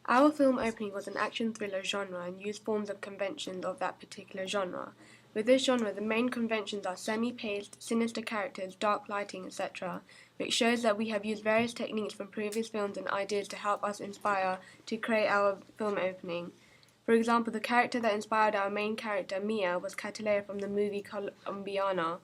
Our film opening was an action thriller genre and used forms of conventions of that particular genre. With this genre, the main conventions are semi-paced, sinister characters, dark lighting, etc., which shows that we have used various techniques from previous films and ideas to help us inspire to create our film opening. For example, the character that inspired our main character, Mia, was Catalea from the movie Colombiana.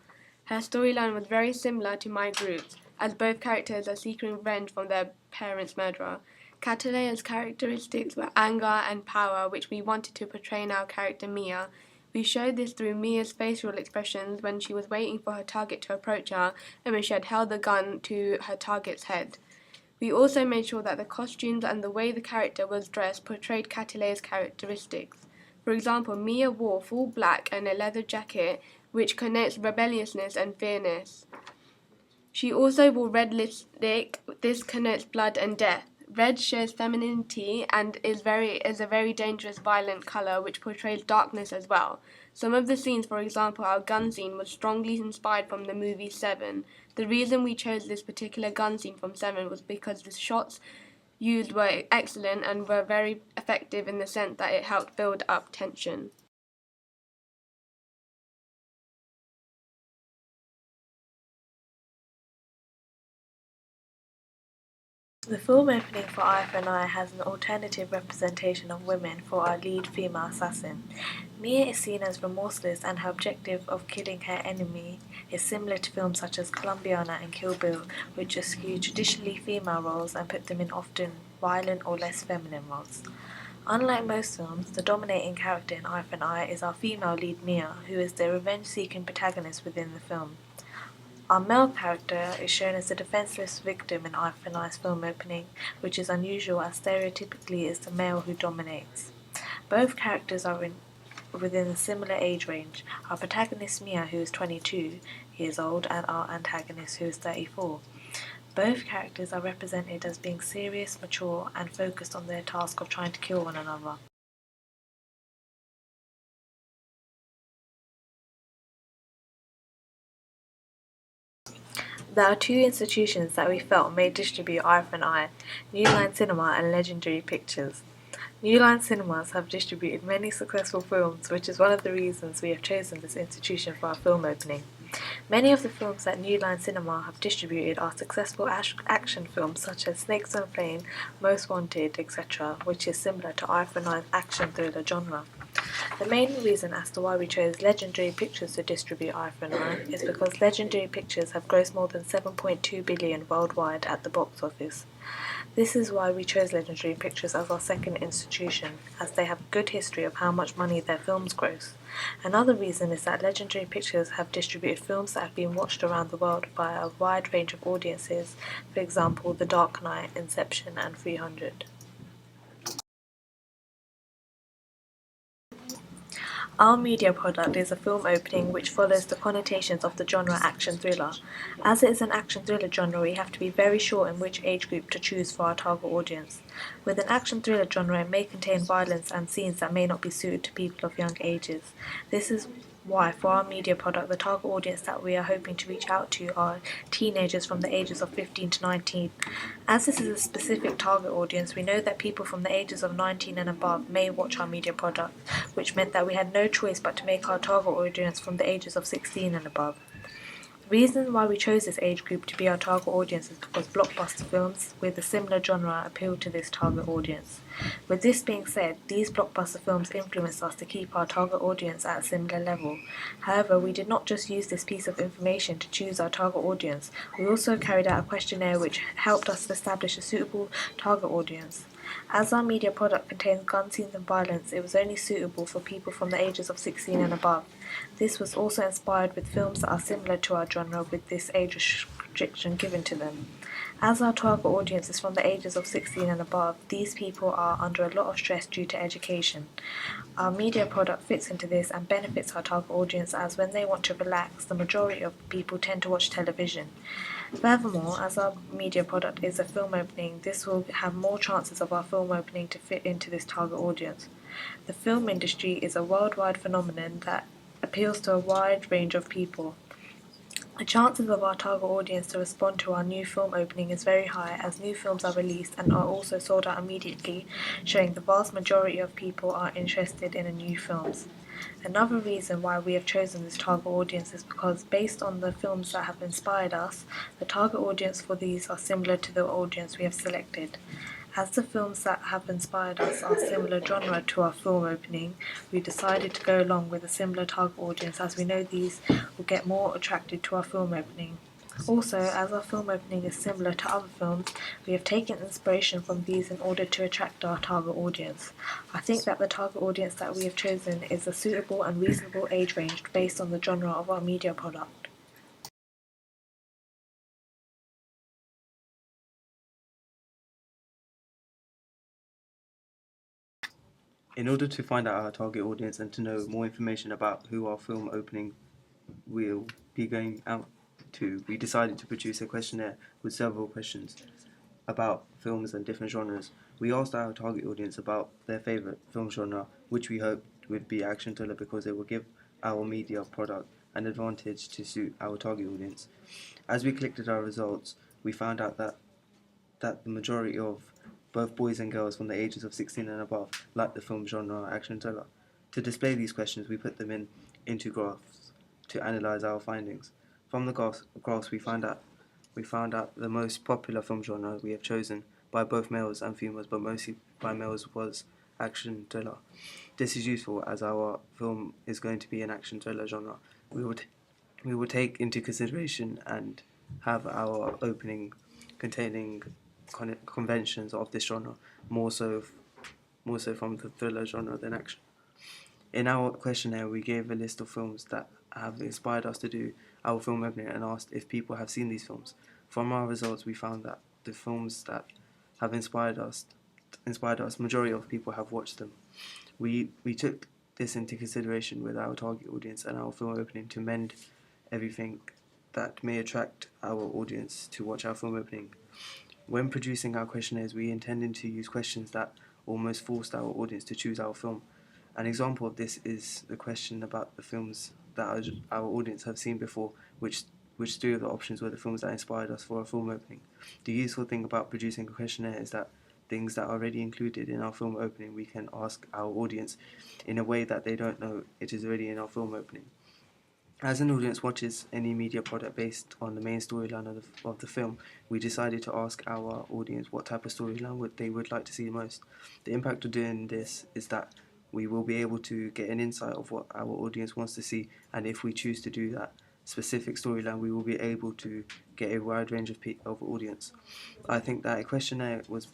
Her storyline was very similar to my group's, as both characters are seeking revenge from their parents' murderer. Catalea's characteristics were anger and power, which we wanted to portray in our character Mia. We showed this through Mia's facial expressions when she was waiting for her target to approach her and when she had held the gun to her target's head. We also made sure that the costumes and the way the character was dressed portrayed Catalea's characteristics. For example, Mia wore full black and a leather jacket, which connotes rebelliousness and fierceness. She also wore red lipstick. This connotes blood and death. Red shows femininity and is a very dangerous, violent color which portrays darkness as well. Some of the scenes, for example, our gun scene, was strongly inspired from the movie Seven. The reason we chose this particular gun scene from Seven was because the shots used were excellent and were very effective in the sense that it helped build up tension. The film opening for Eye for an Eye has an alternative representation of women for our lead female assassin. Mia is seen as remorseless and her objective of killing her enemy is similar to films such as Colombiana and Kill Bill, which eschew traditionally female roles and put them in often violent or less feminine roles. Unlike most films, the dominating character in Eye for an Eye is our female lead Mia, who is the revenge-seeking protagonist within the film. Our male character is shown as a defenseless victim in Eye for an Eye's film opening, which is unusual as stereotypically it's the male who dominates. Both characters are within a similar age range, our protagonist Mia, who is 22 years old, and our antagonist, who is 34. Both characters are represented as being serious, mature, and focused on their task of trying to kill one another. There are two institutions that we felt may distribute Eye for an Eye: New Line Cinema and Legendary Pictures. New Line Cinemas have distributed many successful films, which is one of the reasons we have chosen this institution for our film opening. Many of the films that New Line Cinema have distributed are successful action films such as Snakes on a Plane, Most Wanted, etc., which is similar to Eye for an Eye's action thriller genre. The main reason as to why we chose Legendary Pictures to distribute Eye for an Eye is because Legendary Pictures have grossed more than 7.2 billion worldwide at the box office. This is why we chose Legendary Pictures as our second institution, as they have a good history of how much money their films gross. Another reason is that Legendary Pictures have distributed films that have been watched around the world by a wide range of audiences, for example The Dark Knight, Inception and 300. Our media product is a film opening which follows the connotations of the genre action thriller. As it is an action thriller genre, we have to be very sure in which age group to choose for our target audience. With an action thriller genre, it may contain violence and scenes that may not be suited to people of young ages. This is why, for our media product, the target audience that we are hoping to reach out to are teenagers from the ages of 15 to 19. As this is a specific target audience, we know that people from the ages of 19 and above may watch our media product, which meant that we had no choice but to make our target audience from the ages of 16 and above. The reason why we chose this age group to be our target audience is because blockbuster films with a similar genre appeal to this target audience. With this being said, these blockbuster films influenced us to keep our target audience at a similar level. However, we did not just use this piece of information to choose our target audience, we also carried out a questionnaire which helped us establish a suitable target audience. As our media product contains gun scenes and violence, it was only suitable for people from the ages of 16 and above. This was also inspired with films that are similar to our genre with this age restriction given to them. As our target audience is from the ages of 16 and above, these people are under a lot of stress due to education. Our media product fits into this and benefits our target audience, as when they want to relax, the majority of people tend to watch television. Furthermore, as our media product is a film opening, this will have more chances of our film opening to fit into this target audience. The film industry is a worldwide phenomenon that appeals to a wide range of people. The chances of our target audience to respond to our new film opening is very high, as new films are released and are also sold out immediately, showing the vast majority of people are interested in new films. Another reason why we have chosen this target audience is because, based on the films that have inspired us, the target audience for these are similar to the audience we have selected. As the films that have inspired us are similar genre to our film opening, we decided to go along with a similar target audience, as we know these will get more attracted to our film opening. Also, as our film opening is similar to other films, we have taken inspiration from these in order to attract our target audience. I think that the target audience that we have chosen is a suitable and reasonable age range based on the genre of our media product. In order to find out our target audience and to know more information about who our film opening will be going out to, we decided to produce a questionnaire with several questions about films and different genres. We asked our target audience about their favourite film genre, which we hoped would be action thriller because it will give our media product an advantage to suit our target audience. As we collected our results, we found out that the majority of both boys and girls from the ages of 16 and above like the film genre action thriller. To display these questions, we put them into graphs to analyze our findings. From the graphs we found out the most popular film genre we have chosen by both males and females, but mostly by males, was action thriller. This is useful as our film is going to be an action thriller genre. We would we will take into consideration and have our opening containing conventions of this genre, more so from the thriller genre than action. In our questionnaire, we gave a list of films that have inspired us to do our film opening and asked if people have seen these films. From our results, we found that the films that have inspired us, majority of people have watched them. We took this into consideration with our target audience and our film opening to mend everything that may attract our audience to watch our film opening. When producing our questionnaires, we intended to use questions that almost forced our audience to choose our film. An example of this is the question about the films that our audience have seen before, which three of the options were the films that inspired us for our film opening. The useful thing about producing a questionnaire is that things that are already included in our film opening, we can ask our audience in a way that they don't know it is already in our film opening. As an audience watches any media product based on the main storyline of the film, we decided to ask our audience what type of storyline they would like to see most. The impact of doing this is that we will be able to get an insight of what our audience wants to see, and if we choose to do that specific storyline, we will be able to get a wide range of audience. I think that a questionnaire was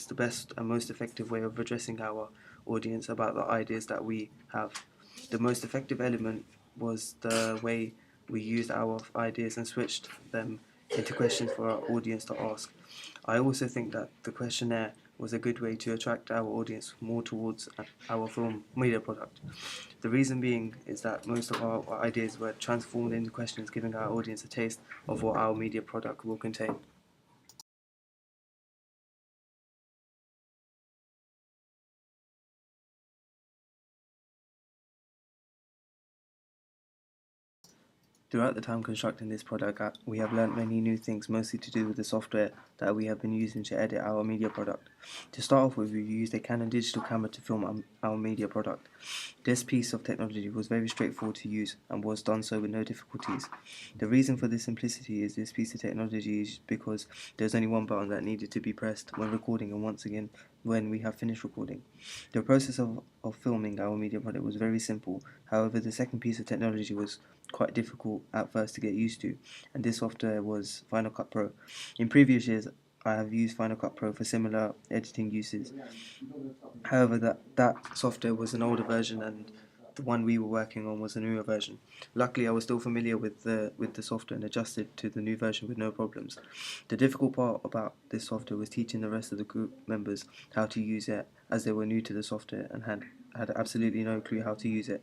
the best and most effective way of addressing our audience about the ideas that we have. The most effective element was the way we used our ideas and switched them into questions for our audience to ask. I also think that the questionnaire was a good way to attract our audience more towards our film media product. The reason being is that most of our ideas were transformed into questions, giving our audience a taste of what our media product will contain. Throughout the time constructing this product, we have learnt many new things, mostly to do with the software that we have been using to edit our media product. To start off with, we used a Canon digital camera to film our media product. This piece of technology was very straightforward to use and was done so with no difficulties. The reason for this simplicity is this piece of technology is because there's only one button that needed to be pressed when recording, and once again when we have finished recording. The process of filming our media product was very simple. However, the second piece of technology was quite difficult at first to get used to, and this software was Final Cut Pro. In previous years, I have used Final Cut Pro for similar editing uses. However, that software was an older version, and the one we were working on was a newer version. Luckily, I was still familiar with the software and adjusted to the new version with no problems. The difficult part about this software was teaching the rest of the group members how to use it, as they were new to the software and had absolutely no clue how to use it.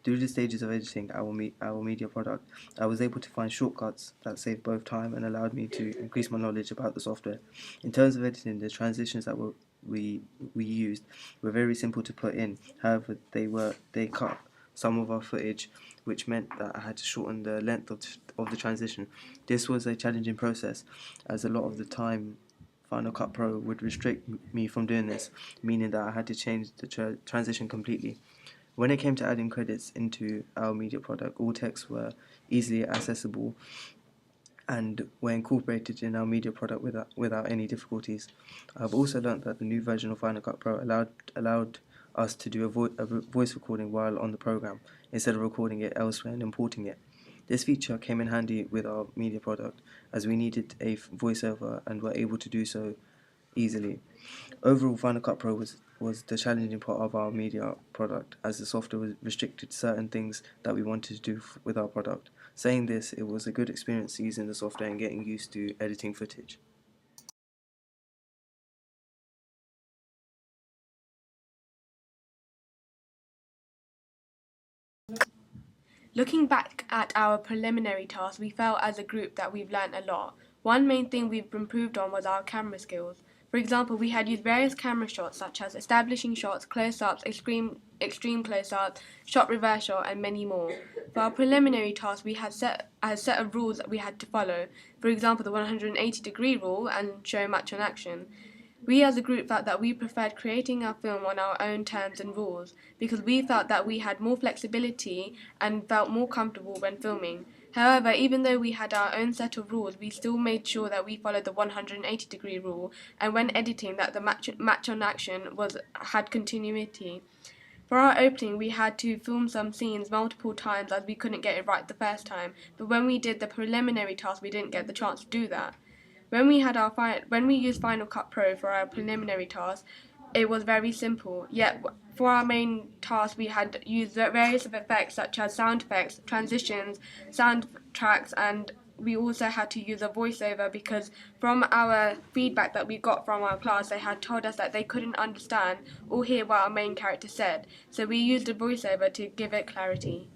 Through the stages of editing our media product, I was able to find shortcuts that saved both time and allowed me to increase my knowledge about the software. In terms of editing, the transitions that we used were very simple to put in. However, they cut some of our footage, which meant that I had to shorten the length of the transition. This was a challenging process, as a lot of the time Final Cut Pro would restrict me from doing this, meaning that I had to change the transition completely. When it came to adding credits into our media product, all texts were easily accessible and were incorporated in our media product without any difficulties. I've also learnt that the new version of Final Cut Pro allowed us to do a voice recording while on the program instead of recording it elsewhere and importing it. This feature came in handy with our media product as we needed a voiceover and were able to do so easily. Overall, Final Cut Pro was the challenging part of our media product, as the software was restricted to certain things that we wanted to do with our product. Saying this, it was a good experience using the software and getting used to editing footage. Looking back at our preliminary tasks, we felt as a group that we've learnt a lot. One main thing we've improved on was our camera skills. For example, we had used various camera shots such as establishing shots, close-ups, extreme close-ups, shot reverse shot, and many more. For our preliminary tasks, we had set a set of rules that we had to follow. For example, the 180-degree rule and show match on action. We as a group felt that we preferred creating our film on our own terms and rules because we felt that we had more flexibility and felt more comfortable when filming. However, even though we had our own set of rules, we still made sure that we followed the 180-degree rule and when editing that the match on action had continuity. For our opening, we had to film some scenes multiple times as we couldn't get it right the first time, but when we did the preliminary task, we didn't get the chance to do that. When we used Final Cut Pro for our preliminary task, it was very simple. Yet for our main task, we had used various effects such as sound effects, transitions, sound tracks, and we also had to use a voiceover because from our feedback that we got from our class, they had told us that they couldn't understand or hear what our main character said. So we used a voiceover to give it clarity.